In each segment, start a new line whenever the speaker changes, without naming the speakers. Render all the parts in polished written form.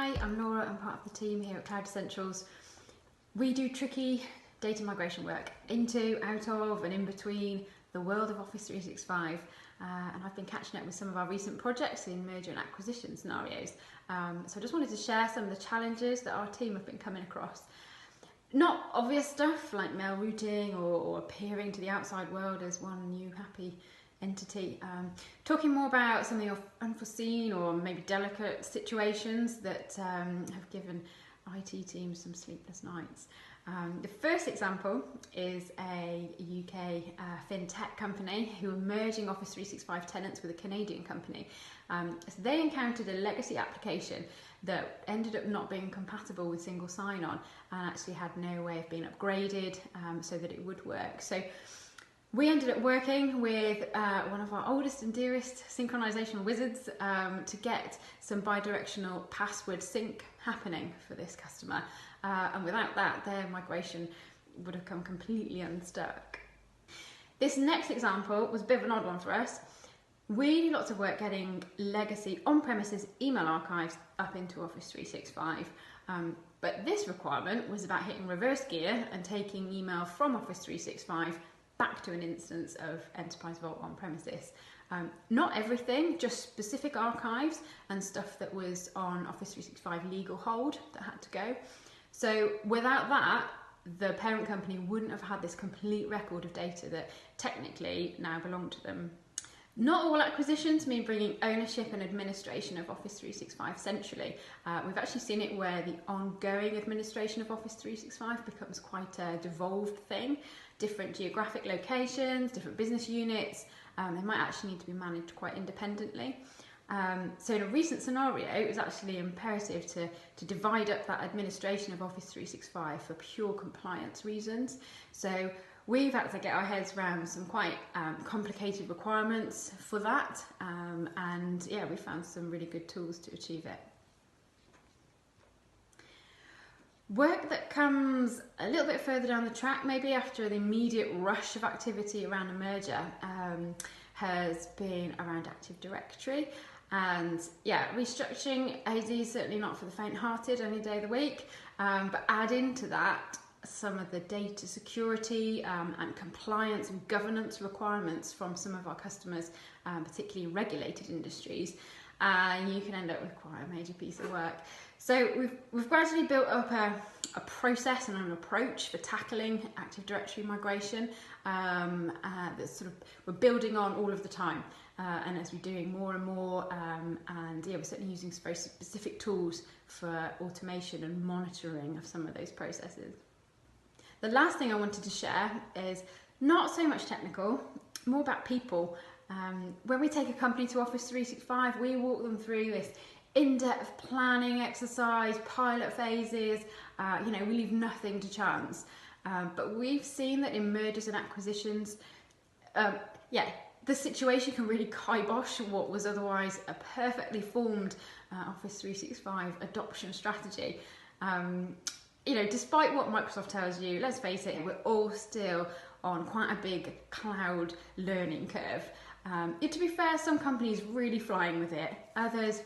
Hi, I'm Laura. I'm part of the team here at Cloud Essentials. We do tricky data migration work into, out of and in between the world of Office 365 and I've been catching up with some of our recent projects in merger and acquisition scenarios. So I just wanted to share some of the challenges that our team have been coming across. Not obvious stuff like mail routing or appearing to the outside world as one new happy entity. Talking more about some of the unforeseen or maybe delicate situations that have given IT teams some sleepless nights. The first example is a UK fintech company who are merging Office 365 tenants with a Canadian company. So they encountered a legacy application that ended up not being compatible with single sign-on and actually had no way of being upgraded so that it would work. So we ended up working with one of our oldest and dearest synchronization wizards to get some bi-directional password sync happening for this customer. And without that, their migration would have come completely unstuck. This next example was a bit of an odd one for us. We did lots of work getting legacy on-premises email archives up into Office 365. But this requirement was about hitting reverse gear and taking email from Office 365 back to an instance of Enterprise Vault on-premises. Not everything, just specific archives and stuff that was on Office 365 legal hold that had to go. So without that, the parent company wouldn't have had this complete record of data that technically now belonged to them. Not all acquisitions mean bringing ownership and administration of Office 365 centrally. We've actually seen it where the ongoing administration of Office 365 becomes quite a devolved thing. Different geographic locations, different business units, they might actually need to be managed quite independently. So in a recent scenario, it was actually imperative to divide up that administration of Office 365 for pure compliance reasons. So we've had to get our heads around some quite complicated requirements for that, and yeah, we found some really good tools to achieve it. Work that comes a little bit further down the track, maybe after the immediate rush of activity around a merger, has been around Active Directory. And yeah, restructuring AD is certainly not for the faint-hearted any day of the week, but add into that some of the data security and compliance and governance requirements from some of our customers, particularly regulated industries, and you can end up with quite a major piece of work. So we've gradually built up a process and an approach for tackling Active Directory migration that sort of we're building on all of the time. And as we're doing more and more, and yeah, we're certainly using very specific tools for automation and monitoring of some of those processes. The last thing I wanted to share is not so much technical, more about people. When we take a company to Office 365, we walk them through this in-depth planning exercise, pilot phases, you know, we leave nothing to chance. But we've seen that in mergers and acquisitions, the situation can really kibosh what was otherwise a perfectly formed Office 365 adoption strategy. You know, despite what Microsoft tells you, let's face it, we're all still on quite a big cloud learning curve. To be fair, some companies really flying with it, others,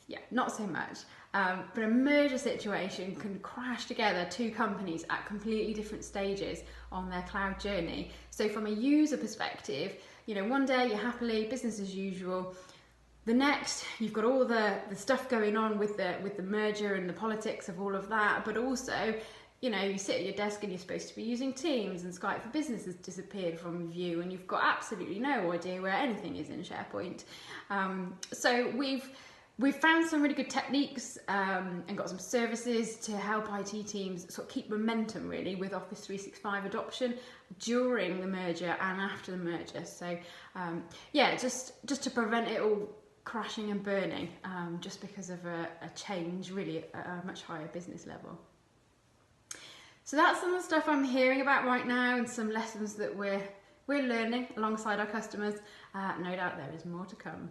yeah, not so much. But a merger situation can crash together two companies at completely different stages on their cloud journey. So from a user perspective, you know, one day you're happily business as usual. The next, you've got all the stuff going on with the merger and the politics of all of that, but also, you know, you sit at your desk and you're supposed to be using Teams and Skype for Business has disappeared from view and you've got absolutely no idea where anything is in SharePoint. So we've found some really good techniques and got some services to help IT teams sort of keep momentum really with Office 365 adoption during the merger and after the merger. So yeah, just to prevent it all crashing and burning just because of a change really at a much higher business level. So that's some of the stuff I'm hearing about right now and some lessons that we're learning alongside our customers. No doubt there is more to come.